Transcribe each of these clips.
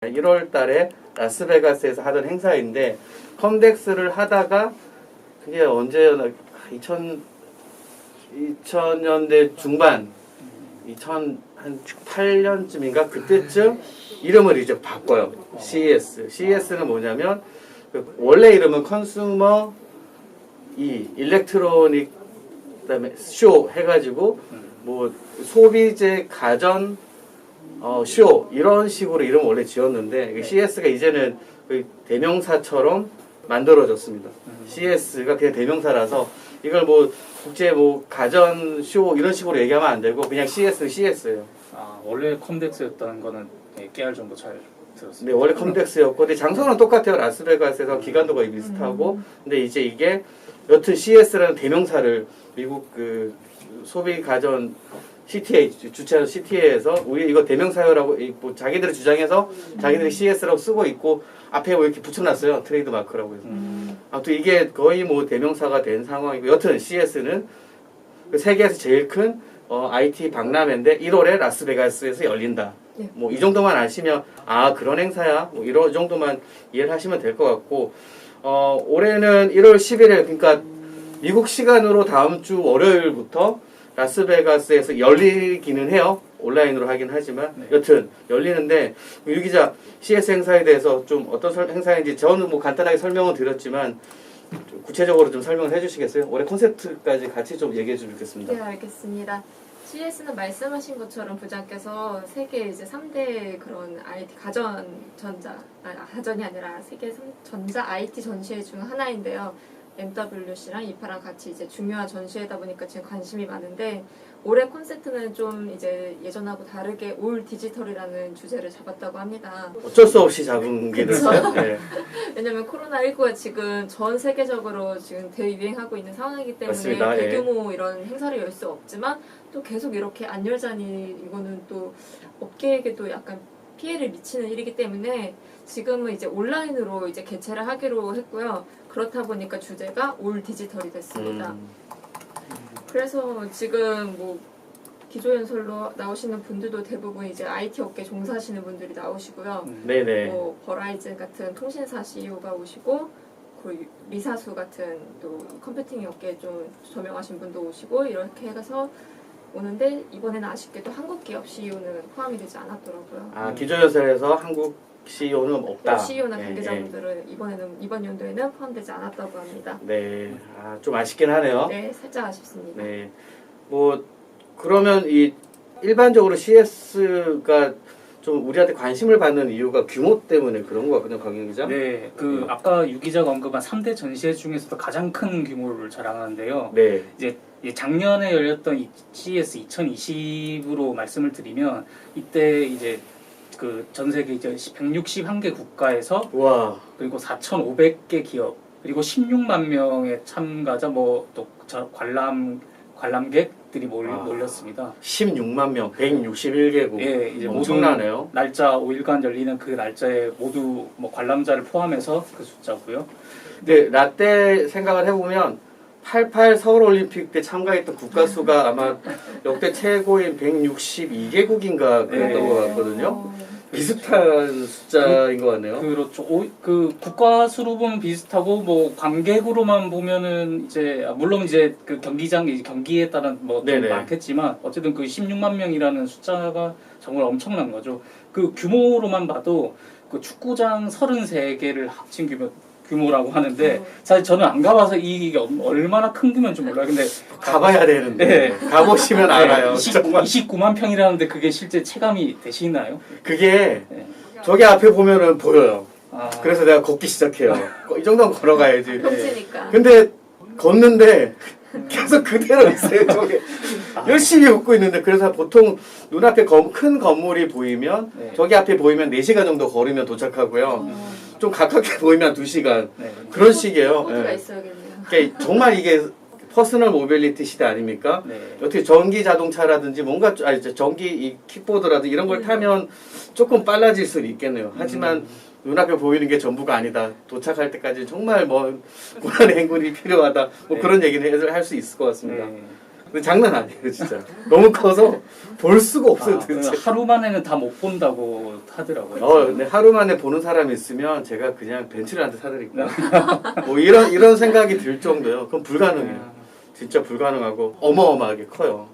1월 달에 라스베가스에서 하던 행사인데 컴덱스를 하다가 그게 언제였나 2000년대 중반 2008년쯤인가 그때쯤 이름을 이제 바꿔요. CES는 뭐냐면 원래 이름은 컨슈머 일렉트로닉 그다음에 쇼 해가지고 뭐 소비재 가전 쇼 이런 식으로 이름 원래 지었는데 CES가 이제는 대명사처럼 만들어졌습니다. CES가 그냥 대명사라서 이걸 뭐 국제 뭐 가전 쇼 이런 식으로 얘기하면 안 되고 그냥 CES는 CES예요. 아 원래 컴덱스였다는 거는 깨알 정도 잘 들었습니다. 네, 원래 컴덱스였고 근데 장소는 똑같아요. 라스베가스에서 기간도 거의 비슷하고 근데 이제 이게 여튼 CES라는 대명사를 미국 그 소비 가전 CTA 주최하는 CTA에서 우리 이거 대명사요라고 뭐 자기들이 주장해서 자기들이 CS라고 쓰고 있고 앞에 뭐 이렇게 붙여놨어요. 트레이드 마크라고 해서. 아무튼 이게 거의 뭐 대명사가 된 상황이고 여튼 CS는 세계에서 제일 큰 IT 박람회인데 1월에 라스베가스에서 열린다. 네. 뭐 이 정도만 아시면 아 그런 행사야. 뭐 이런 정도만 이해를 하시면 될 것 같고 올해는 1월 11일 그러니까 미국 시간으로 다음 주 월요일부터 라스베가스에서 열리기는 해요. 온라인으로 하긴 하지만 네. 여튼 열리는데 유 기자 CS 행사에 대해서 좀 어떤 행사인지 저는 뭐 간단하게 설명을 드렸지만 좀 구체적으로 좀 설명을 해주시겠어요? 올해 콘셉트까지 같이 좀 얘기해 주면 좋겠습니다. 네, 알겠습니다. CES는 말씀하신 것처럼 부장께서 세계 이제 3대 그런 IT 가전이 아니라 세계 전자 IT 전시회 중 하나인데요. MWC랑 이파랑 같이 이제 중요한 전시회다 보니까 지금 관심이 많은데 올해 콘셉트는 좀 이제 예전하고 다르게 올 디지털이라는 주제를 잡았다고 합니다. 어쩔 수 없이 잡은 게 됐어요. 네. 왜냐면 코로나19가 지금 전 세계적으로 지금 대유행하고 있는 상황이기 때문에 맞습니다. 대규모 이런 행사를 열 수 없지만 또 계속 이렇게 안 열자니 이거는 또 업계에게도 약간 피해를 미치는 일이기 때문에 지금은 이제 온라인으로 이제 개최를 하기로 했고요. 그렇다 보니까 주제가 올 디지털이 됐습니다. 그래서 지금 뭐 기조연설로 나오시는 분들도 대부분 이제 IT 업계 종사하시는 분들이 나오시고요. 네네. 뭐 버라이즌 같은 통신사 CEO가 오시고 그 리사수 같은 또 컴퓨팅 업계에 좀 저명하신 분도 오시고 이렇게 해서 오는데 이번에는 아쉽게도 한국 기업 CEO는 포함이 되지 않았더라고요. 아 기조연설에서 한국 CEO는 없다. CEO나 네, 관계자분들은 이번 연도에는 포함되지 않았다고 합니다. 네. 아, 좀 아쉽긴 하네요. 네, 살짝 아쉽습니다. 네. 뭐 그러면 이 일반적으로 CS가 좀 우리한테 관심을 받는 이유가 규모 때문에 그런 거 같거든요, 강영 기자. 네, 그 아까 유 기자가 언급한 3대 전시회 중에서도 가장 큰 규모를 자랑하는데요. 네. 이제 작년에 열렸던 CES 2020으로 말씀을 드리면 이때 이제 그 전 세계 이제 161개 국가에서 와. 그리고 4,500개 기업 그리고 16만 명의 참가자 뭐 또 관람객들이 몰렸습니다. 16만 명, 161개국. 예, 이제 엄청나네요. 모든 날짜 5일간 열리는 그 날짜에 모두 뭐 관람자를 포함해서 그 숫자고요. 근데 라떼 생각을 해보면 88 서울올림픽 때 참가했던 국가 수가 아마 역대 최고인 162개국인가 그랬던 것 같거든요. 비슷한 숫자인 것 같네요. 그렇죠. 그 국가 수로 보면 비슷하고 뭐 관객으로만 보면은 이제 물론 이제 그 경기에 따른 뭐 좀 많겠지만 어쨌든 그 16만 명이라는 숫자가 정말 엄청난 거죠. 그 규모로만 봐도 그 축구장 33개를 합친 규모라고 하는데 사실 저는 안 가봐서 이게 얼마나 큰 규모인지 몰라요. 근데 가봐야 되는데 가보시면 알아요. 29만 평이라는데 그게 실제 체감이 되시나요? 그게 네. 저기 앞에 보면은 보여요. 아. 그래서 내가 걷기 시작해요. 이 정도는 걸어가야지. 평지니까. 근데 걷는데 계속 그대로 있어요. 저게 열심히 웃고 있는데 그래서 보통 눈앞에 큰 건물이 보이면 네. 저기 앞에 보이면 4시간 정도 걸으면 도착하고요. 좀 가깝게 보이면 2시간 네. 그런 식이에요. 코드가 예. 있어야겠네요. 그러니까 정말 이게 퍼스널 모빌리티 시대 아닙니까? 네. 어떻게 전기 자동차라든지 뭔가 전기 이 킥보드라든지 이런 걸 타면 조금 빨라질 수는 있겠네요. 하지만 눈앞에 보이는 게 전부가 아니다. 도착할 때까지 정말 뭐 고난의 행군이 필요하다. 뭐 네. 그런 얘기는 할 수 있을 것 같습니다. 네. 근데 장난 아니에요, 진짜. 너무 커서 볼 수가 없어요, 도대체. 하루 만에는 다 못 본다고 하더라고요. 근데 하루 만에 보는 사람이 있으면 제가 그냥 벤츠를 한 대 사드릴까. 뭐 이런 생각이 들 정도요. 그건 불가능해요. 진짜 불가능하고 어마어마하게 커요.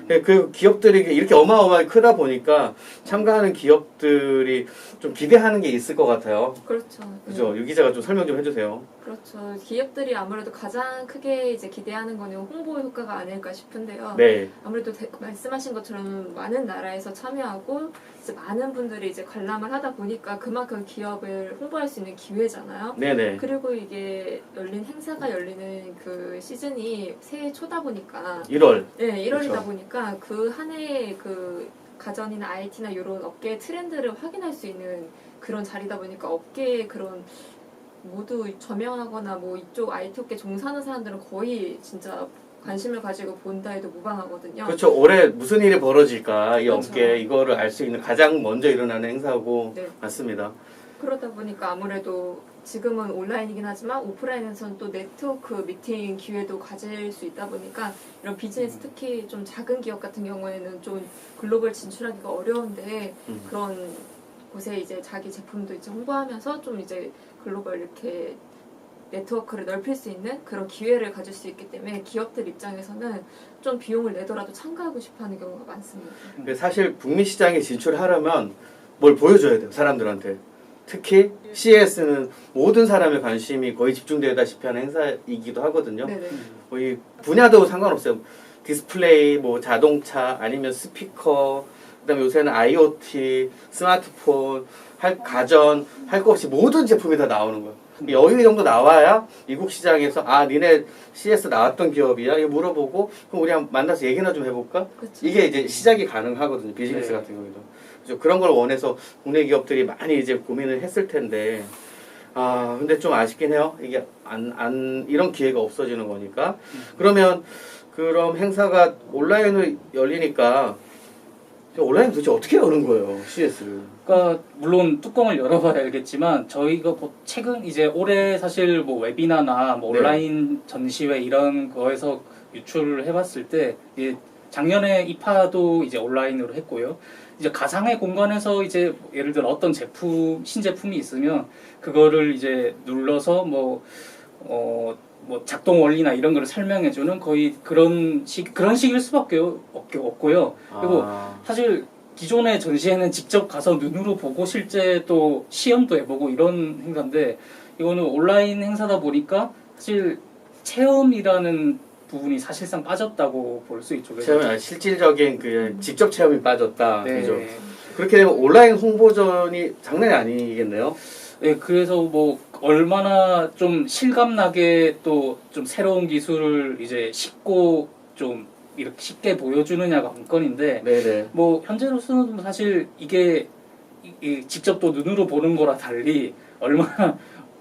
그 기업들이 이렇게 어마어마하게 크다 보니까 참가하는 기업들이 좀 기대하는 게 있을 것 같아요. 그렇죠. 그죠? 유 기자가 좀 설명 좀 해주세요. 그렇죠. 기업들이 아무래도 가장 크게 이제 기대하는 거는 홍보 효과가 아닐까 싶은데요. 네. 아무래도 말씀하신 것처럼 많은 나라에서 참여하고 이제 많은 분들이 이제 관람을 하다 보니까 그만큼 기업을 홍보할 수 있는 기회잖아요. 네네. 그리고 이게 행사가 열리는 그 시즌이 새해 초다 보니까 1월. 네, 1월이다 그렇죠. 보니까 그 한 해의 그 가전이나 IT나 이런 업계의 트렌드를 확인할 수 있는 그런 자리다 보니까 업계의 그런 모두 저명하거나 뭐 이쪽 IT 업계 종사하는 사람들은 거의 진짜 관심을 가지고 본다 해도 무방하거든요. 그렇죠. 올해 무슨 일이 벌어질까 이 그렇죠. 업계 이거를 알 수 있는 가장 먼저 일어나는 행사고 네. 맞습니다. 그러다 보니까 아무래도 지금은 온라인이긴 하지만 오프라인에서는 또 네트워크 미팅 기회도 가질 수 있다 보니까 이런 비즈니스 특히 좀 작은 기업 같은 경우에는 좀 글로벌 진출하기가 어려운데 그런 곳에 이제 자기 제품도 이제 홍보하면서 좀 이제 글로벌 이렇게 네트워크를 넓힐 수 있는 그런 기회를 가질 수 있기 때문에 기업들 입장에서는 좀 비용을 내더라도 참가하고 싶어하는 경우가 많습니다. 사실 북미 시장에 진출하려면 뭘 보여줘야 돼요. 사람들한테. 특히 CES는 모든 사람의 관심이 거의 집중되다시피 하는 행사이기도 하거든요. 네네. 거의 분야도 상관없어요. 디스플레이, 뭐 자동차, 아니면 스피커, 그다음에 요새는 IoT, 스마트폰, 가전, 할 거 없이 모든 제품이 다 나오는 거예요. 여기 정도 나와야 미국 시장에서 니네 CS 나왔던 기업이야? 이거 물어보고 그럼 우리 한번 만나서 얘기나 좀 해볼까? 그렇죠. 이게 이제 시작이 가능하거든요. 비즈니스 네. 같은 경우에도. 그래서 그런 걸 원해서 국내 기업들이 많이 이제 고민을 했을 텐데 근데 좀 아쉽긴 해요. 이게 이런 기회가 없어지는 거니까. 그럼 행사가 온라인으로 열리니까 온라인 도대체 어떻게 여는 거예요, CS를? 그러니까 물론 뚜껑을 열어봐야 알겠지만 저희가 최근 이제 올해 사실 뭐 웨비나나 뭐 네. 온라인 전시회 이런 거에서 유출을 해봤을 때 이제 작년에 이파도 이제 온라인으로 했고요. 이제 가상의 공간에서 이제 예를 들어 어떤 신제품이 있으면 그거를 이제 눌러서 뭐 작동 원리나 이런 거를 설명해주는 거의 그런 식일 수밖에 없고요. 그리고 사실 기존의 전시회는 직접 가서 눈으로 보고 실제 또 시연도 해보고 이런 행사인데 이거는 온라인 행사다 보니까 사실 체험이라는 부분이 사실상 빠졌다고 볼 수 있죠. 체험이 실질적인 그 직접 체험이 빠졌다. 네. 그죠? 그렇게 되면 온라인 홍보전이 장난이 아니겠네요. 네, 그래서 뭐 얼마나 좀 실감나게 또 좀 새로운 기술을 이제 좀 이렇게 쉽게 보여주느냐가 관건인데 네네. 뭐 현재로서는 사실 이게 직접 또 눈으로 보는 거라 달리 얼마나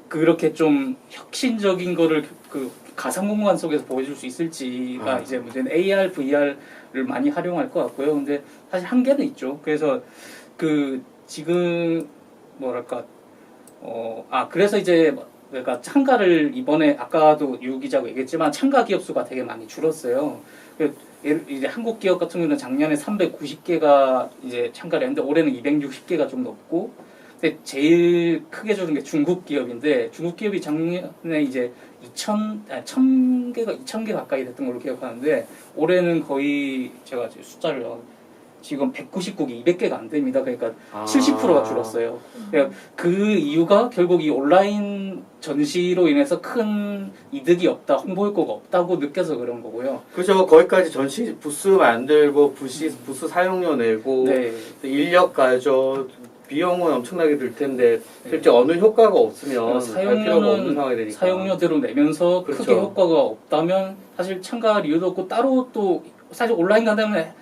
그렇게 좀 혁신적인 거를 그 가상 공간 속에서 보여줄 수 있을지가 이제 문제는 AR, VR을 많이 활용할 것 같고요. 근데 사실 한계는 있죠. 그래서 지금 뭐랄까 그래서 이제 그러니까 참가를 이번에 아까도 유 기자가 얘기했지만 참가 기업 수가 되게 많이 줄었어요. 이제 한국 기업 같은 경우는 작년에 390개가 이제 참가를 했는데 올해는 260개가 좀 넘고, 근데 제일 크게 줄은 게 중국 기업인데 중국 기업이 작년에 이제 2,000개 가까이 됐던 걸로 기억하는데 올해는 거의 제가 숫자를 지금 199개, 200개가 안 됩니다. 그러니까 70%가 줄었어요. 그러니까 그 이유가 결국 이 온라인 전시로 인해서 큰 이득이 없다, 홍보 효과가 없다고 느껴서 그런 거고요. 그죠. 거기까지 전시 부스 만들고 부스 사용료 내고 네. 인력 가져 비용은 엄청나게 들 텐데 실제 어느 효과가 없으면 할 필요가 없는 상황이 되니까. 사용료대로 내면서 그렇죠. 크게 효과가 없다면 사실 참가할 이유도 없고 따로 또 사실 온라인 간다면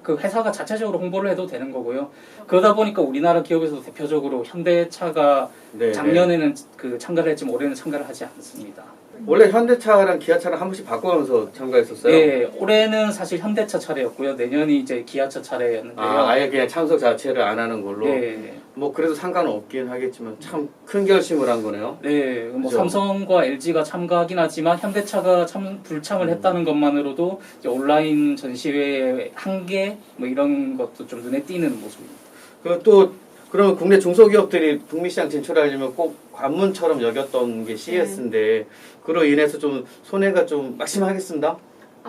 그 회사가 자체적으로 홍보를 해도 되는 거고요. 그러다 보니까 우리나라 기업에서도 대표적으로 현대차가 네, 작년에는 그 참가를 했지만 올해는 참가를 하지 않습니다. 원래 현대차랑 기아차랑 한 번씩 바꿔가면서 참가했었어요. 네, 올해는 사실 현대차 차례였고요. 내년이 이제 기아차 차례였는데요. 아예 그냥 참석 자체를 안 하는 걸로. 네. 뭐 그래도 상관은 없긴 하겠지만 참 큰 결심을 한 거네요. 네, 뭐 그죠? 삼성과 LG가 참가하긴 하지만 현대차가 불참을 했다는 것만으로도 이제 온라인 전시회 한계 뭐 이런 것도 좀 눈에 띄는 모습입니다. 또 그러면 국내 중소기업들이 북미 시장 진출하려면 꼭 관문처럼 여겼던 게 CES인데 그로 인해서 좀 손해가 좀 막심하겠습니다.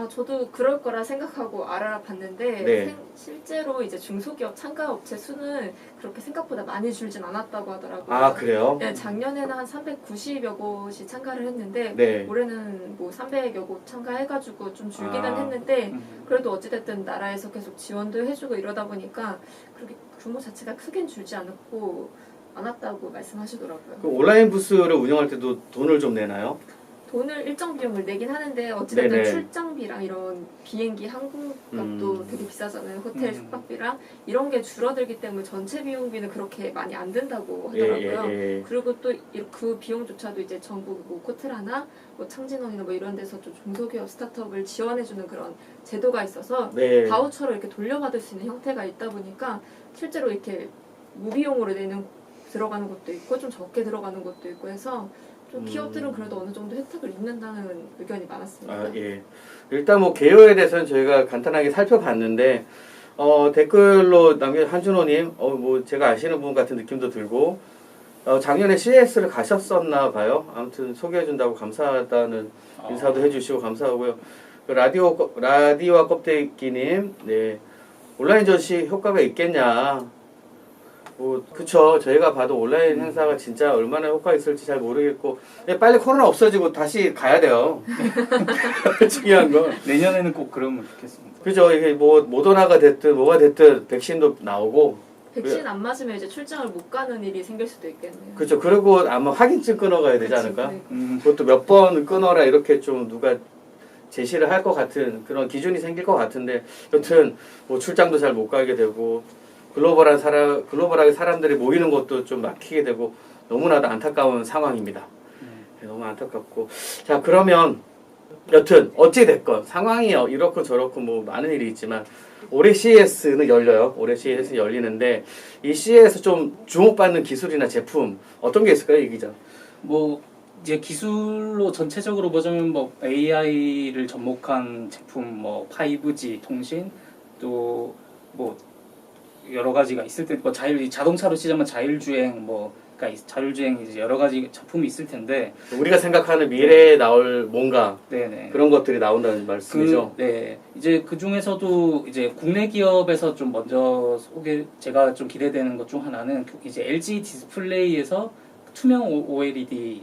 저도 그럴 거라 생각하고 알아봤는데 네. 실제로 이제 중소기업 참가 업체 수는 그렇게 생각보다 많이 줄진 않았다고 하더라고요. 아 그래요? 네, 작년에는 한 390여 곳이 참가를 했는데 네. 올해는 뭐 300여 곳 참가해가지고 좀 줄기는 아. 했는데 그래도 어찌됐든 나라에서 계속 지원도 해주고 이러다 보니까 그렇게 규모 자체가 크긴 줄지 않았다고 말씀하시더라고요. 그 온라인 부스를 운영할 때도 돈을 좀 내나요? 돈을 일정 비용을 내긴 하는데 어찌됐든 네네. 출장비랑 이런 비행기 항공값도 되게 비싸잖아요. 호텔 음. 숙박비랑 이런 게 줄어들기 때문에 전체 비용비는 그렇게 많이 안 든다고 예, 하더라고요. 예. 그리고 또 그 비용조차도 이제 정부 뭐 코트라나 뭐 창진원이나 뭐 이런 데서 좀 중소기업 스타트업을 지원해주는 그런 제도가 있어서 네. 바우처로 이렇게 돌려받을 수 있는 형태가 있다 보니까 실제로 이렇게 무비용으로 들어가는 것도 있고 좀 적게 들어가는 것도 있고 해서 좀 기업들은 그래도 어느 정도 혜택을 입는다는 의견이 많았습니다. 아, 예. 일단 뭐 개요에 대해서는 저희가 간단하게 살펴봤는데 댓글로 남긴 한준호님, 뭐 제가 아시는 분 같은 느낌도 들고 작년에 CES를 가셨었나 봐요. 아무튼 소개해준다고 감사하다는 인사도 해주시고 감사하고요. 그 라디오와 껍데기님, 네 온라인 전시 효과가 있겠냐? 뭐 그쵸. 저희가 봐도 온라인 행사가 진짜 얼마나 효과 있을지 잘 모르겠고 빨리 코로나 없어지고 다시 가야 돼요. 중요한 건 내년에는 꼭 그러면 좋겠습니다. 그죠. 이게 뭐 모더나가 됐든 뭐가 됐든 백신도 나오고 백신 안 맞으면 이제 출장을 못 가는 일이 생길 수도 있겠네요. 그렇죠. 그리고 아마 확인증 끊어가야 되지 그치, 않을까? 네. 그것도 몇 번 끊어라 이렇게 좀 누가 제시를 할 것 같은 그런 기준이 생길 것 같은데 여튼 뭐 출장도 잘 못 가게 되고 글로벌하게 사람들이 모이는 것도 좀 막히게 되고 너무나도 안타까운 상황입니다. 네, 너무 안타깝고 자 그러면 여튼 어찌 됐건 상황이 이렇고 저렇고 뭐 많은 일이 있지만 올해 CES는 열려요. 올해 CES 열리는데 이 CES 좀 주목받는 기술이나 제품 어떤 게 있을까요, 이 기자? 뭐 이제 기술로 전체적으로 보자면 뭐 AI를 접목한 제품, 뭐 5G 통신, 또 뭐 여러 가지가 있을 때, 뭐 자동차로 치자면 자율주행, 그러니까 자율주행 이제 여러 가지 제품이 있을 텐데 우리가 생각하는 미래에 나올 뭔가 네네. 그런 것들이 나온다는 말씀이죠. 네. 이제 그 중에서도 이제 국내 기업에서 좀 먼저 제가 좀 기대되는 것 중 하나는 이제 LG 디스플레이에서 투명 OLED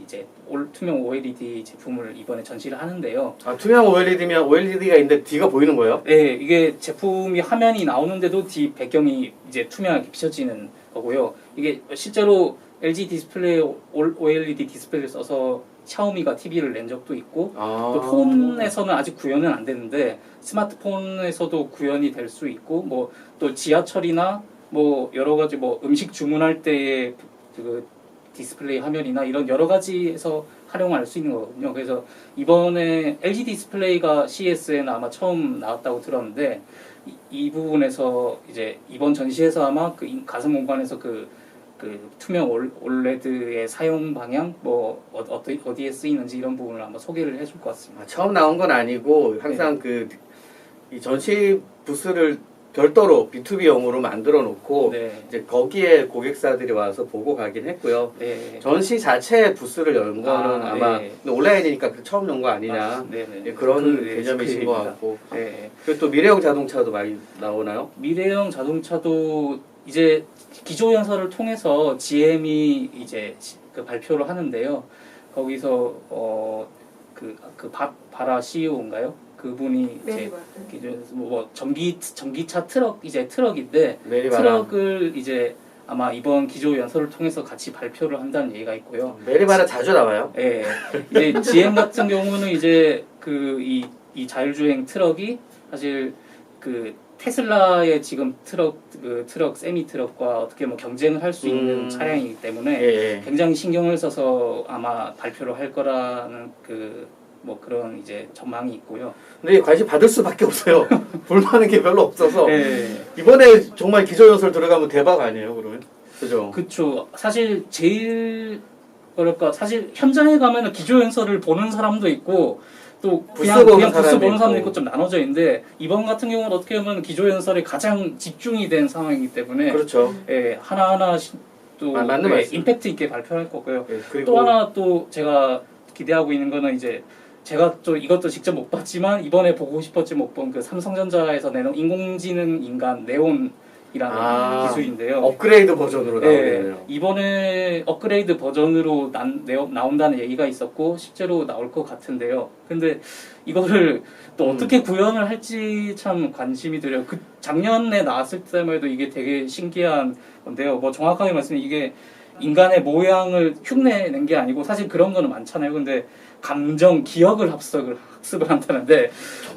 투명 OLED 제품을 이번에 전시를 하는데요. 아, 투명 OLED면 OLED가 있는데 D가 보이는 거예요? 네, 이게 제품이 화면이 나오는데도 뒤 배경이 이제 투명하게 비춰지는 거고요. 이게 실제로 LG 디스플레이 OLED 디스플레이를 써서 샤오미가 TV를 낸 적도 있고 또 폰에서는 아직 구현은 안 되는데 스마트폰에서도 구현이 될 수 있고 뭐 또 지하철이나 뭐 여러 가지 뭐 음식 주문할 때의 그 디스플레이 화면이나 이런 여러 가지에서 활용할 수 있는 거거든요. 그래서 이번에 LG 디스플레이가 CES에는 아마 처음 나왔다고 들었는데 이 부분에서 이제 이번 전시에서 아마 그 가상 공간에서 그 투명 OLED의 사용 방향, 뭐 어디에 쓰이는지 이런 부분을 아마 소개를 해줄 것 같습니다. 처음 나온 건 아니고 항상 이 전시 부스를 별도로 B2B용으로 만들어 놓고 네. 이제 거기에 고객사들이 와서 보고 가긴 했고요. 네. 전시 자체 부스를 연 거는 아마 네. 근데 온라인이니까 처음 연 거 아니냐. 네네. 그런 개념이신 것 같고. 네. 그리고 또 미래형 자동차도 많이 나오나요? 미래형 자동차도 이제 기조 연설을 통해서 GM이 이제 그 발표를 하는데요. 거기서 바라 CEO인가요? 그분이 이제 뭐 전기차 트럭인데 메리바라. 트럭을 이제 아마 이번 기조 연설을 통해서 같이 발표를 한다는 얘기가 있고요. 메리바라 자주 나와요. 예. 이제 GM 같은 경우는 이제 이 자율주행 트럭이 사실 그 테슬라의 지금 트럭 세미 트럭과 어떻게 뭐 경쟁을 할 수 있는 차량이기 때문에 예. 굉장히 신경을 써서 아마 발표를 할 거라는 뭐 그런 이제 전망이 있고요. 근데 관심 받을 수밖에 없어요. 볼만한 게 별로 없어서 네. 이번에 정말 기조연설 들어가면 대박 아니에요, 그러면? 그죠? 그쵸. 사실 사실 현장에 가면은 기조연설을 보는 사람도 있고 또 그냥 부스 보는 사람도 있고 좀 나눠져 있는데 이번 같은 경우는 어떻게 보면 기조연설에 가장 집중이 된 상황이기 때문에 그렇죠. 예, 하나하나 또 맞는 예, 말씀. 임팩트 있게 발표할 거고요. 예, 그리고 또 하나 또 제가 기대하고 있는 거는 이제 제가 또 이것도 직접 못 봤지만 이번에 보고 싶었지 못 본 그 삼성전자에서 내놓은 인공지능 인간 네온이라는 기술인데요. 업그레이드 버전으로 나오네요. 이번에 업그레이드 버전으로 나온다는 얘기가 있었고 실제로 나올 것 같은데요. 근데 이거를 또 어떻게 구현을 할지 참 관심이 들어요. 그 작년에 나왔을 때만 해도 이게 되게 신기한 건데요. 뭐 정확하게 말씀드리면 이게 인간의 모양을 흉내낸 게 아니고 사실 그런 거는 많잖아요. 근데 감정, 기억을 학습을 한다는데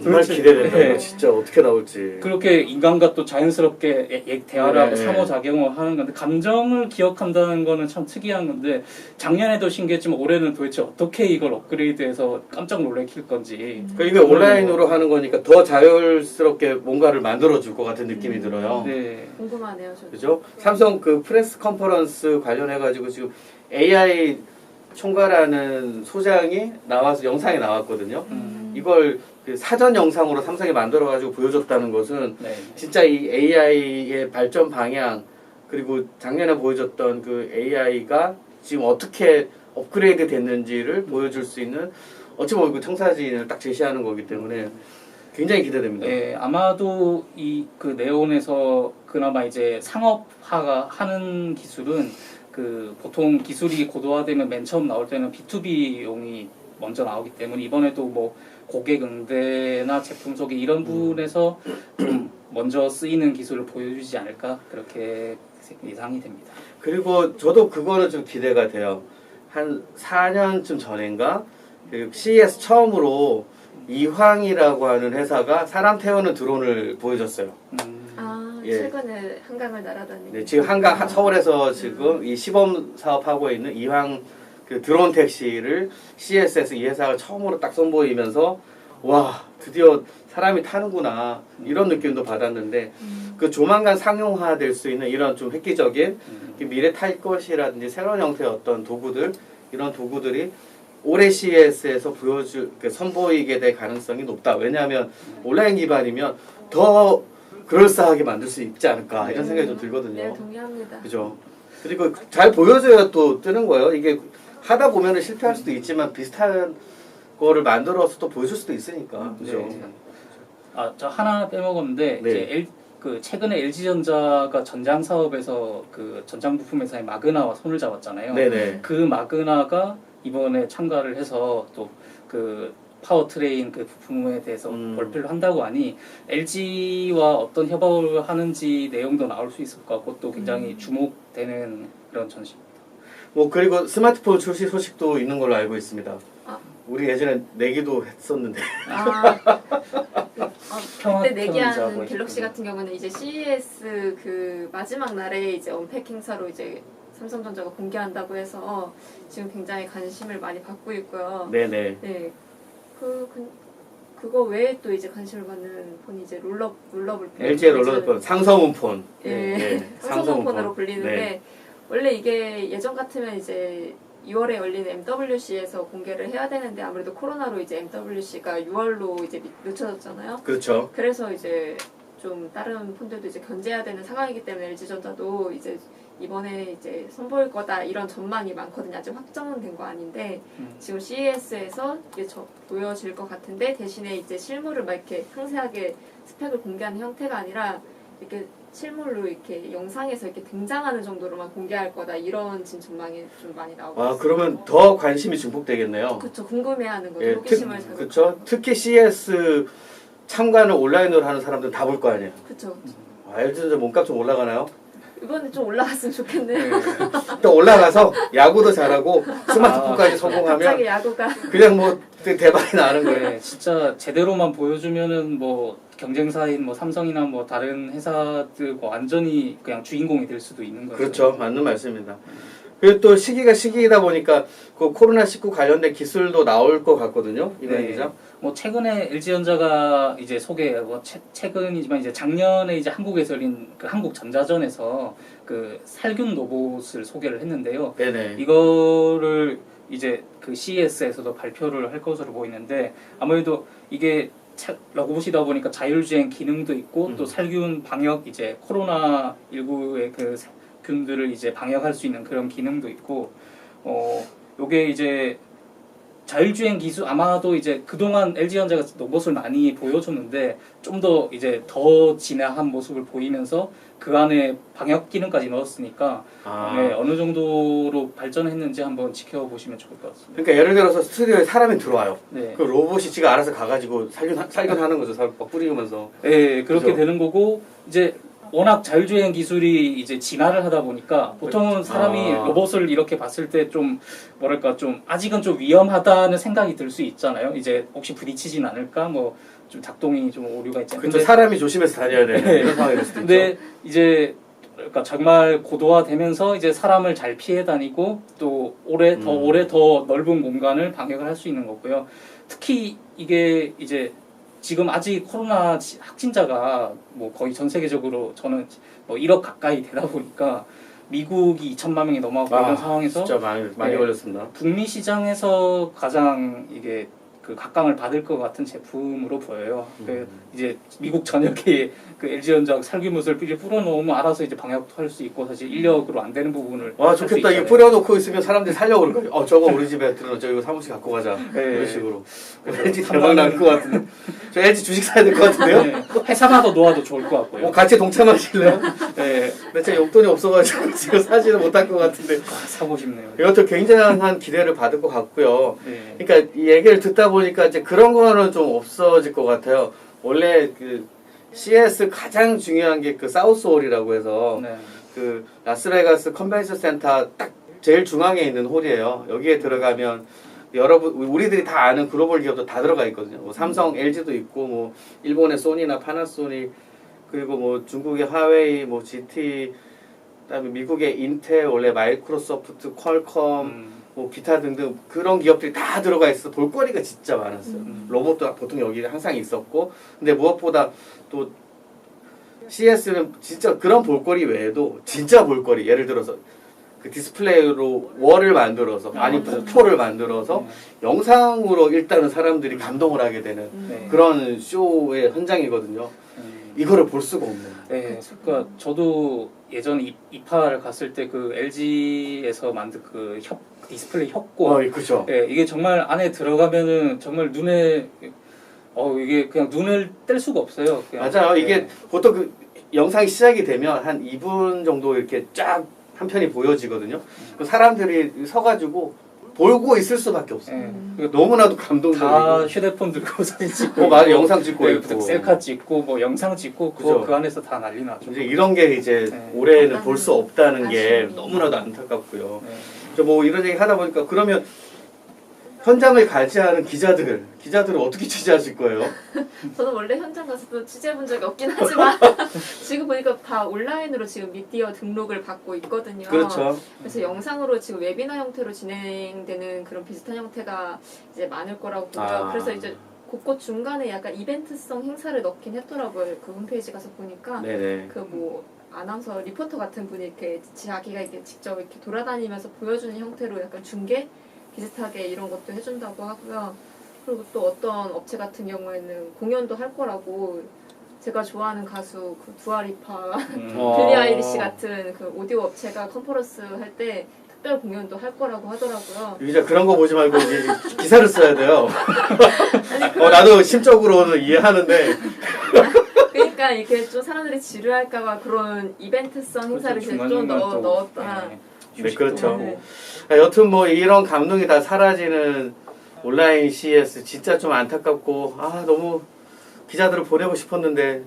정말 기대된다. 네. 진짜 어떻게 나올지. 그렇게 인간과 또 자연스럽게 대화를 하고 네. 상호작용을 하는 건데 감정을 기억한다는 거는 참 특이한 건데 작년에도 신기했지만 올해는 도대체 어떻게 이걸 업그레이드해서 깜짝 놀래킬 건지. 그러니까 이게 온라인으로 하는 거니까 더 자율스럽게 뭔가를 만들어줄 것 같은 느낌이 들어요. 네. 궁금하네요, 저도. 그죠? 삼성 그 프레스 컨퍼런스 관련해가지고 지금 AI 총괄하는 소장이 나와서 영상에 나왔거든요. 이걸 그 사전 영상으로 삼성이 만들어가지고 보여줬다는 것은 네. 진짜 이 AI의 발전 방향 그리고 작년에 보여줬던 그 AI가 지금 어떻게 업그레이드 됐는지를 보여줄 수 있는 어찌 보면 그 청사진을 딱 제시하는 거기 때문에 굉장히 기대됩니다. 네, 아마도 그 네온에서 그나마 이제 상업화가 하는 기술은 그 보통 기술이 고도화되면 맨 처음 나올 때는 B2B용이 먼저 나오기 때문에 이번에도 뭐 고객 응대나 제품 소개 이런 부분에서 좀 먼저 쓰이는 기술을 보여주지 않을까 그렇게 예상이 됩니다. 그리고 저도 그거는 좀 기대가 돼요. 한 4년쯤 전인가 그 CES 처음으로 이황이라고 하는 회사가 사람 태우는 드론을 보여줬어요. 예. 최근에 한강을 날아다니는. 네, 지금 한강 서울에서 지금 이 시범 사업하고 있는 이황 그 드론 택시를 CES에서 이 회사가 처음으로 딱 선보이면서 와 드디어 사람이 타는구나 이런 느낌도 받았는데 그 조만간 상용화될 수 있는 이런 좀 획기적인 미래 탈 것이라든지 새로운 형태의 어떤 도구들 이런 도구들이 올해 CES에서 선보이게 될 가능성이 높다. 왜냐하면 온라인 기반이면 더 그럴싸하게 만들 수 있지 않을까 이런 생각이 좀 들거든요. 네, 동의합니다. 그죠? 그리고 잘 보여줘야 또 뜨는 거예요. 이게 하다 보면 실패할 수도 있지만 비슷한 거를 만들어서 또 보여줄 수도 있으니까. 그죠? 네. 저 하나 빼먹었는데 네. 이제 최근에 LG전자가 전장 사업에서 그 전장 부품 회사의 마그나와 손을 잡았잖아요. 네네. 그 마그나가 이번에 참가를 해서 또 그 파워트레인 그 부품에 대해서 발표를 한다고 하니 LG와 어떤 협업을 하는지 내용도 나올 수 있을 것 같고 또 굉장히 주목되는 그런 전시입니다. 뭐 그리고 스마트폰 출시 소식도 있는 걸로 알고 있습니다. 아. 우리 예전에 내기도 했었는데. 그때 내기하는 갤럭시 같은 경우는 이제 CES 그 마지막 날에 이제 언팩 행사로 이제 삼성전자가 공개한다고 해서 지금 굉장히 관심을 많이 받고 있고요. 네네. 네. 그거 외에 또 이제 관심을 받는 폰이 이제 롤러블 폰. LG의 롤러블 상성운 폰. 예. 상성운 폰으로 불리는데 네. 원래 이게 예전 같으면 이제 2월에 열리는 MWC에서 공개를 해야 되는데 아무래도 코로나로 이제 MWC가 6월로 이제 늦춰졌잖아요. 그렇죠. 그래서 이제 좀 다른 폰들도 이제 견제해야 되는 상황이기 때문에 LG전자도 이제 이번에 이제 선보일 거다 이런 전망이 많거든요. 아직 확정은 된 거 아닌데 지금 CES에서 이게 보여질 것 같은데 대신에 이제 실물을 막 이렇게 상세하게 스펙을 공개하는 형태가 아니라 이렇게 실물로 이렇게 영상에서 이렇게 등장하는 정도로만 공개할 거다 이런 지금 전망이 좀 많이 나오고 있어요. 그러면 더 관심이 증폭되겠네요. 그렇죠. 궁금해하는 거죠. 예, 호기심을 자극하는. 그렇죠. 특히 CES 참관을 온라인으로 하는 사람들은 다 볼 거 아니에요. 그렇죠. LG전자 몸값 좀 올라가나요? 이번에 좀 올라갔으면 좋겠네. 네. 또 올라가서 야구도 잘하고 스마트폰까지 성공하면 갑자기 야구가 그냥 뭐 대박이 나는 거예요. 네, 진짜 제대로만 보여주면은 뭐 경쟁사인 뭐 삼성이나 뭐 다른 회사들과 완전히 그냥 주인공이 될 수도 있는 거죠. 그렇죠. 맞는 말씀입니다. 그리고 또 시기가 시기이다 보니까 그 코로나19 관련된 기술도 나올 것 같거든요. 이번 네. 기자. 뭐 최근에 LG전자가 이제 최근이지만 이제 작년에 이제 한국에서 열린 그 한국전자전에서 그 살균 로봇을 소개를 했는데요. 네네. 이거를 이제 그 CES에서도 발표를 할 것으로 보이는데 아무래도 이게 로봇이다 보니까 자율주행 기능도 있고 또 살균 방역 이제 코로나 19의 그 균들을 이제 방역할 수 있는 그런 기능도 있고 요게 이제 자율주행 기술 아마도 이제 그동안 LG전자가 로봇을 많이 보여줬는데 좀 더 이제 더 진화한 모습을 보이면서 그 안에 방역 기능까지 넣었으니까 네, 어느 정도로 발전했는지 한번 지켜보시면 좋을 것 같습니다. 그러니까 예를 들어서 스튜디오에 사람이 들어와요. 네, 그 로봇이 지가 알아서 가가지고 살균하는 거죠. 막 뿌리면서. 네 그렇게 그죠? 되는 거고 이제 워낙 자율주행 기술이 이제 진화를 하다 보니까 보통은 사람이 로봇을 이렇게 봤을 때 좀 뭐랄까 좀 아직은 좀 위험하다는 생각이 들 수 있잖아요. 이제 혹시 부딪히진 않을까 뭐 좀 작동이 좀 오류가 있잖아요. 그렇죠. 사람이 조심해서 다녀야 되는 네. 이런 상황이 될 수도 있죠. 근데 이제 그러니까 정말 고도화되면서 이제 사람을 잘 피해 다니고 또 오래 더 넓은 공간을 방역을 할 수 있는 거고요. 특히 이게 이제 지금 아직 코로나 확진자가 뭐 거의 전 세계적으로 저는 뭐 1억 가까이 되다 보니까 미국이 2천만 명이 넘어가고 이런 상황에서 진짜 많이 네. 걸렸습니다. 북미 시장에서 가장 이게 그 각광을 받을 것 같은 제품으로 보여요. 그 이제 미국 전역에 그 LG전자 살균물을 뿌려놓으면 알아서 이제 방역도 할 수 있고 사실 인력으로 안 되는 부분을 와 할수 좋겠다. 이거 있잖아요. 뿌려놓고 있으면 사람들이 살려고 그럴 거예요. 저거 우리 집에 들어놓자. 이거 사무실 갖고 가자. 네. 이런 식으로. LG 대박 날 것 같은데. 저 LG 주식 사야 될 것 같은데요? 네. 회사마다 놓아도 좋을 것 같고요. 같이 동참하실래요? 네. 근데 제가 용돈이 없어가지고 지금 사지는 못할 것 같은데. 사고 싶네요. 이것도 굉장한 기대를 받을 것 같고요. 네. 그러니까 이 얘기를 듣다 보니까 이제 그런 거는 좀 없어질 것 같아요. 원래 그 CS 가장 중요한 게 그 사우스홀이라고 해서 네. 그 라스베가스 컨벤션 센터 딱 제일 중앙에 있는 홀이에요. 여기에 들어가면 여러분 우리들이 다 아는 글로벌 기업도 다 들어가 있거든요. 뭐 삼성, LG도 있고 뭐 일본의 소니나 파나소닉 그리고 뭐 중국의 화웨이, 뭐 GT 그다음에 미국의 인텔, 원래 마이크로소프트, 퀄컴 뭐 기타 등등 그런 기업들이 다 들어가 있어서 볼거리가 진짜 많았어요. 로봇도 보통 여기 항상 있었고 근데 무엇보다 또 CS는 진짜 그런 볼거리 외에도 진짜 볼거리 예를 들어서 그 디스플레이로 월을 만들어서 아니 폭포를 만들어서 영상으로 일단은 사람들이 감동을 하게 되는 네. 그런 쇼의 현장이거든요. 이거를 볼 수가 없는. 네, 그러니까 저도 예전에 이파를 갔을 때 그 LG에서 만든 그 디스플레이 협곡, 그죠. 네, 이게 정말 안에 들어가면은 정말 눈에 이게 그냥 눈을 뗄 수가 없어요. 그냥. 맞아요. 이게 네. 보통 그 영상이 시작이 되면 한 2분 정도 이렇게 쫙 한 편이 보여지거든요. 그 사람들이 서가지고 보고 있을 수밖에 없어요. 네. 그러니까 너무나도 다 감동적이고. 휴대폰 들고 사진 찍고, 맞아, 영상 찍고 네, 있고. 셀카 찍고, 뭐 영상 찍고, 그죠. 그 안에서 다 난리 나죠. 이제 이런 게 이제 네. 올해는 볼 수 없다는 게 아쉬운. 너무나도 안타깝고요. 네. 저 뭐 이런 얘기 하다 보니까 그러면 현장을 가지하는 기자들은 어떻게 취재하실 거예요? 저는 원래 현장 가서도 취재해본 적이 없긴 하지만 지금 보니까 다 온라인으로 지금 미디어 등록을 받고 있거든요. 그렇죠. 그래서 영상으로 지금 웨비나 형태로 진행되는 그런 비슷한 형태가 이제 많을 거라고 보고요. 그래서 이제 곳곳 중간에 약간 이벤트성 행사를 넣긴 했더라고요. 그 홈페이지 가서 보니까 네네. 그 뭐 아나운서 리포터 같은 분이 이렇게 자기가 이렇게 직접 이렇게 돌아다니면서 보여주는 형태로 약간 중계 비슷하게 이런 것도 해준다고 하고요. 그리고 또 어떤 업체 같은 경우에는 공연도 할 거라고 제가 좋아하는 가수 그 두아리파, 빌리 아이리시 같은 그 오디오 업체가 컨퍼런스 할 때 특별 공연도 할 거라고 하더라고요. 유기자 그런 거 보지 말고 이제 기사를 써야 돼요. 나도 심적으로는 이해하는데 그러니까 이렇게 좀 사람들이 지루할까봐 그런 이벤트성 행사를 이제 좀 넣었다. 네, 그렇죠. 네. 여튼 뭐 이런 감동이 다 사라지는 온라인 CS 진짜 좀 안타깝고 너무 기자들을 보내고 싶었는데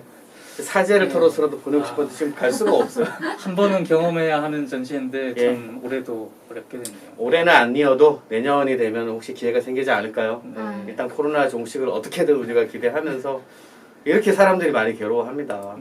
사제를 네. 털어서라도 보내고 싶었는데 지금 갈 수가 없어요. 한 번은 경험해야 하는 전시인데 예. 참 올해도 어렵게 됐네요. 올해는 아니어도 내년이 되면 혹시 기회가 생기지 않을까요? 네. 일단 코로나 종식을 어떻게든 우리가 기대하면서 이렇게 사람들이 많이 괴로워합니다.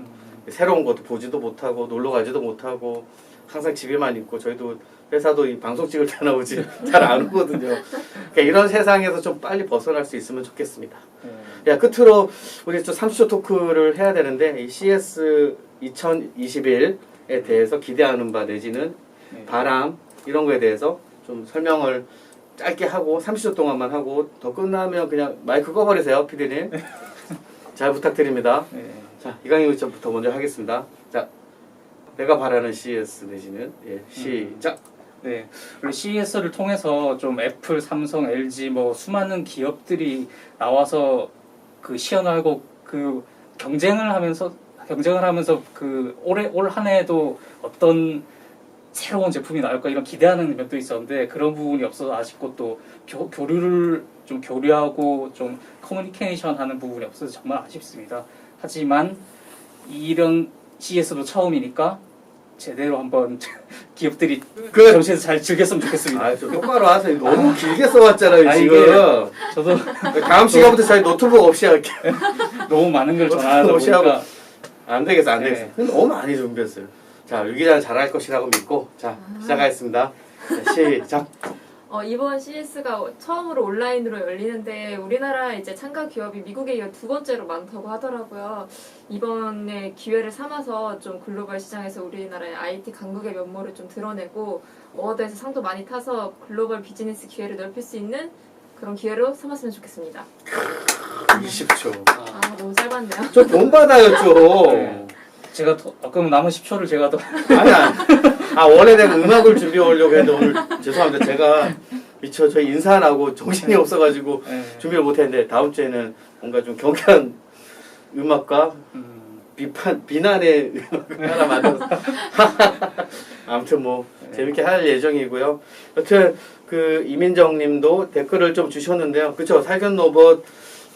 새로운 것도 보지도 못하고 놀러 가지도 못하고 항상 집에만 있고 저희도 회사도 이 방송 찍을 때나 오지 잘 안 오거든요. 그러니까 이런 세상에서 좀 빨리 벗어날 수 있으면 좋겠습니다. 네. 야, 끝으로 우리 좀 30초 토크를 해야 되는데 이 CS 2021에 대해서 기대하는 바 내지는 네. 바람 이런 거에 대해서 좀 설명을 짧게 하고 30초 동안만 하고 더 끝나면 그냥 마이크 꺼버리세요, PD님. 잘 부탁드립니다. 네. 자, 이강희 의원부터 먼저 하겠습니다. 자, 내가 바라는 CS 내지는 시작. 네, 우리 CES를 통해서 좀 애플, 삼성, LG 뭐 수많은 기업들이 나와서 그 시연하고 그 경쟁을 하면서 그 올 한 해에도 어떤 새로운 제품이 나올까 이런 기대하는 면도 있었는데 그런 부분이 없어서 아쉽고 또 교류를 좀 교류하고 좀 커뮤니케이션 하는 부분이 없어서 정말 아쉽습니다. 하지만 이런 CES도 처음이니까 제대로 한번 기업들이 그- 전시에서 잘 즐겼으면 좋겠습니다. 아, 좀 똑바로 하세요. 너무 길게 써왔잖아요, 아, 지금. 저도 다음 시간부터 저희 노트북 없이 할게. 너무 많은 걸 전하다 없이 하고. 보니까 안 되겠어, 안 네. 되겠어. 너무 많이 준비했어요. 자, 유기자는 잘할 것이라고 믿고, 자, 시작하겠습니다. 자, 시작. 이번 CES가 처음으로 온라인으로 열리는데 우리나라 이제 참가 기업이 미국에 이어 두 번째로 많다고 하더라고요. 이번에 기회를 삼아서 좀 글로벌 시장에서 우리나라의 IT 강국의 면모를 좀 드러내고 어워드에서 상도 많이 타서 글로벌 비즈니스 기회를 넓힐 수 있는 그런 기회로 삼았으면 좋겠습니다. 20초. 아 너무 짧았네요. 저 돈 받아요, 좀. 네. 제가 그럼 남은 10초를 제가 더 아니, 원래 내가 음악을 준비해 오려고 했는데 오늘 죄송합니다. 제가 미처 저희 인사 안 하고 정신이 없어가지고 네. 준비를 못했는데 다음 주에는 뭔가 좀 경쾌한 음악과 비난의 음악을 하나 만들어서 아무튼 뭐 재밌게 할 예정이고요. 여튼 그 이민정님도 댓글을 좀 주셨는데요. 그쵸? 살균 로봇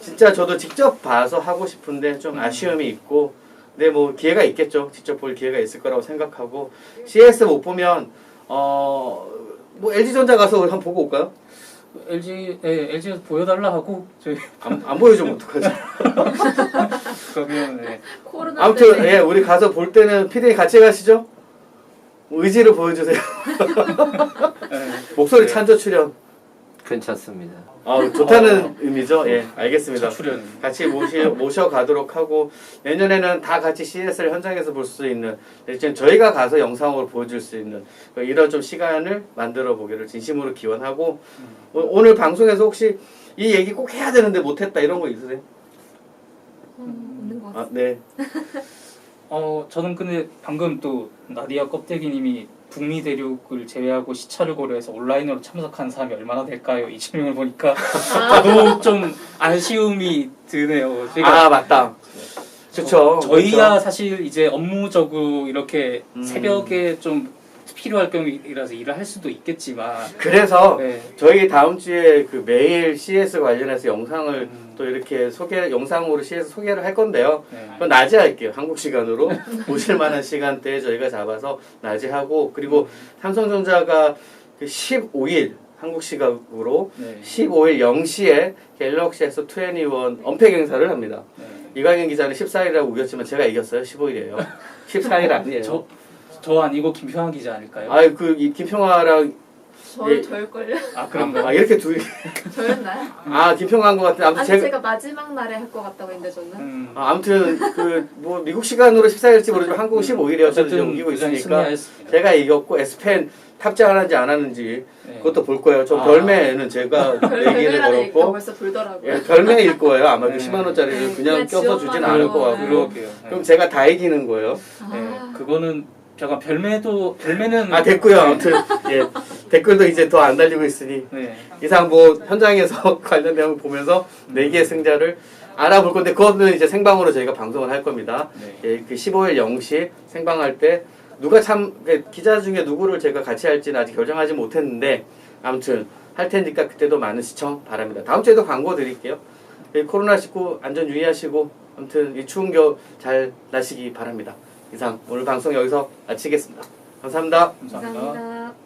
진짜 저도 직접 봐서 하고 싶은데 좀 아쉬움이 있고, 근데 뭐 기회가 있겠죠. 직접 볼 기회가 있을 거라고 생각하고, CS 못 보면 뭐 LG전자 가서 한번 보고 올까요? LG에서 보여달라 하고 저희 안 보여주면 어떡하지? 그러면 네. 코로나 아무튼 때문에 예, 우리 가서 볼 때는 피디님 같이 가시죠. 의지를 보여주세요. 네. 목소리 네. 찬조 출연. 괜찮습니다. 좋다는 의미죠. 예, 알겠습니다. 첫 출연. 같이 모셔가도록 하고, 내년에는 다 같이 CS를 현장에서 볼 수 있는, 지금 저희가 가서 영상으로 보여줄 수 있는 이런 좀 시간을 만들어 보기를 진심으로 기원하고, 오늘 방송에서 혹시 이 얘기 꼭 해야 되는데 못했다 이런 거 있으세요? 없는 것 같아요. 네. 저는 근데 방금 또 나디아 껍데기님이 북미 대륙을 제외하고 시차를 고려해서 온라인으로 참석한 사람이 얼마나 될까요? 이 질문을 보니까 저도 좀 아쉬움이 드네요. 맞다. 그렇죠. 저희야 사실 이제 업무적으로 이렇게 음. 새벽에 좀 필요할 경우이라서 일을 할 수도 있겠지만 그래서 네. 저희 다음 주에 그 매일 CS 관련해서 영상을 또 이렇게 영상으로 CS 소개를 할 건데요. 네. 그건 낮에 할게요. 한국 시간으로 보실 만한 시간대에 저희가 잡아서 낮에 하고, 그리고 삼성전자가 그 15일 한국 시각으로 네. 15일 0시에 갤럭시 S21 언팩 행사를 합니다. 네. 이광현 기자는 14일이라고 우겼지만 제가 이겼어요. 15일이에요. 14일 아니에요. 저 아니고 김평환 기자 아닐까요? 이 김평화랑 예. 저일걸요? 그런가요? 이렇게 둘이 저였나요? 김평화인 것 같은데 아무튼 아니 제가 마지막 날에 할 것 같다고 했는데 저는 아무튼 뭐 미국 시간으로 14일일지 모르지만 한국은 15일이어서 지금 어쨌든 이기고 의장이 있으니까 승리하였습니다. 제가 이겼고 S펜 탑장을 하는지 안 하는지 네. 그것도 볼 거예요. 저 별매는 제가 얘기를 별매라는 얘기가 걸었고, 벌써 돌더라고요. 예, 별매일 거예요. 아마 네. 그 10만 원짜리를 그냥 그냥 껴서 주진 지원만 않을 하고. 것 같고, 그러게요. 네. 그럼 제가 다 이기는 거예요. 네. 그거는 제가 별매는 됐고요. 아무튼 예, 댓글도 이제 더 안 달리고 있으니 네. 이상 뭐 현장에서 관련 내용 보면서 4개의 승자를 알아볼 건데, 그거는 이제 생방으로 저희가 방송을 할 겁니다. 네. 예, 그 15일 0시 생방할 때 기자 중에 누구를 제가 같이 할지는 아직 결정하지 못했는데 아무튼 할 테니까 그때도 많은 시청 바랍니다. 다음 주에도 광고 드릴게요. 이 코로나19 안전 유의하시고 아무튼 이 추운 겨울 잘 나시기 바랍니다. 이상 오늘 방송 여기서 마치겠습니다. 감사합니다. 감사합니다. 감사합니다.